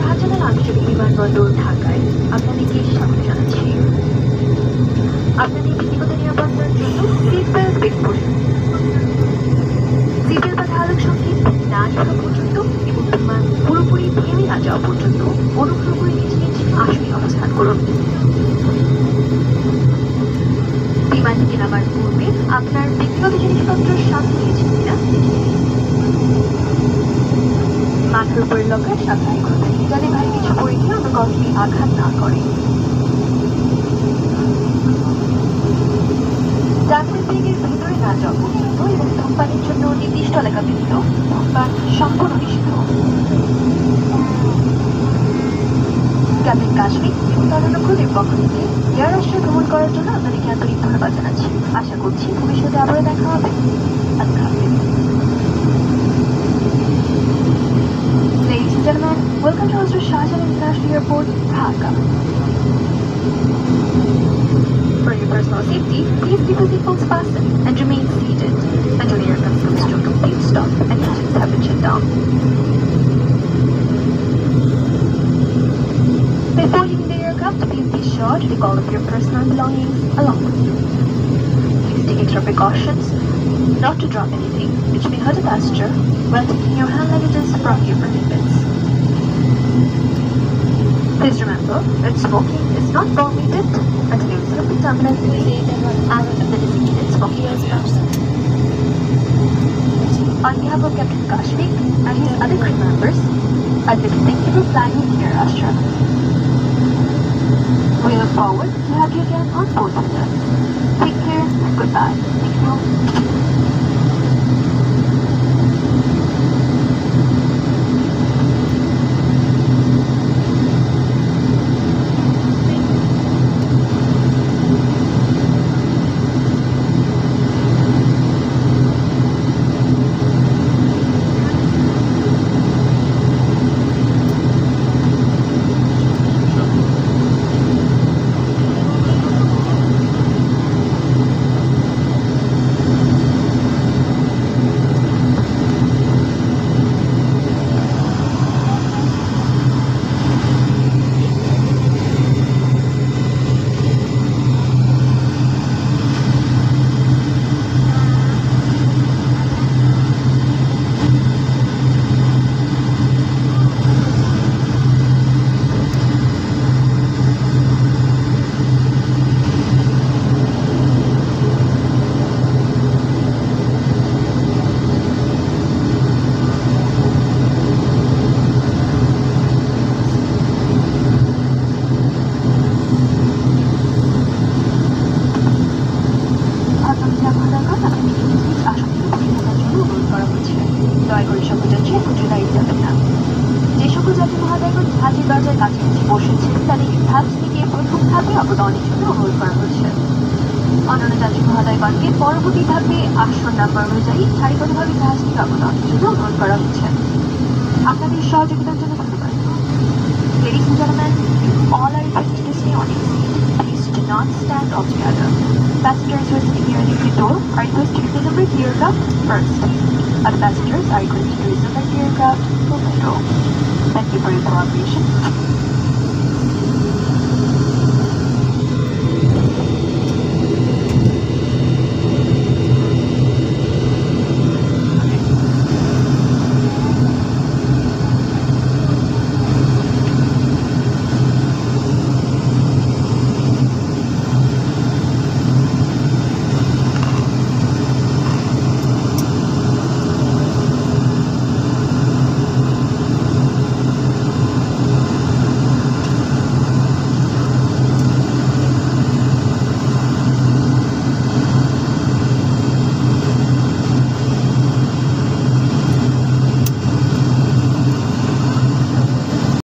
শাহজালাল আন্তর্জাতিক বিমানবন্দর ঢাকায় আপনাদেরকে স্বাগত জানাচ্ছি। আপনাদের ব্যক্তিগত নিরাপত্তার জন্য সিট বেল্ট বের করুন। সিটের বাধা আলোক সংকেত না দেখা পর্যন্ত এবং বিমান পুরোপুরি থেমে না যাওয়া পর্যন্ত অনুগ্রহ করে নিজ নিজ আসনে অবস্থান করুন। বিমান থেকে নামার পূর্বে আপনার ব্যক্তিগত জিনিসপত্র সাথে নিয়েছেন কিনা মাথার উপরে লকার সাবধানে করবেন যাতে ভারী কিছু পড়ে গিয়ে অন্য কাউকে আঘাত না করে। যাত্রীর ব্যাগের ভেতরে না যাওয়া পর্যন্ত এবং ধূমপানের জন্য নির্দিষ্ট এলাকা ব্যতীত ধূমপান সম্পূর্ণ নিষিদ্ধ। ক্যাপ্টেন কাশ্মীর এবং তরুণ ক্রুদের পক্ষ থেকে এয়ার রাষ্ট্রে ভ্রমণ করার জন্য আপনাদেরকে আন্তরিক ধন্যবাদ জানাচ্ছি। আশা করছি ভবিষ্যতে আবারও দেখা হবে। আল্লাহ হাফেজ। Ladies and gentlemen, welcome to Hostel Shahjalan International Airport, Dhaka. For your personal safety, please keep your seatbelts fastened and remain seated until the aircraft comes to a complete stop and engines have been shut down. Before leaving the aircraft, please be sure to take all of your personal belongings along with you. Please take extra precautions not to drop anything which may hurt a passenger while taking your hand luggages from your participants. Please remember that smoking is not permitted until you visit the terminal and the designated smoking area. On behalf of Captain Kashmir and his other crew members, I'd like to thank you for flying with Air Astra. We look forward to have you again on board with us. Take care and goodbye. Thank you. অন্যান্য যাত্রী মহোদয়গণকে পরবর্তী ধাপে আসন number অনুযায়ী সারিবদ্ধভাবে জাহাজটিকে অবতরণের জন্য অনুরোধ করা হচ্ছে। আপনাদের সহযোগিতার জন্য ধন্যবাদ। Ladies and gentlemen, you all are requested to stay on your seat. Please do not stand altogether. Passengers who are sitting near the exit door are requested to disembark the aircraft first. Other passengers are requested to disembark the aircraft for control. Thank you for your cooperation.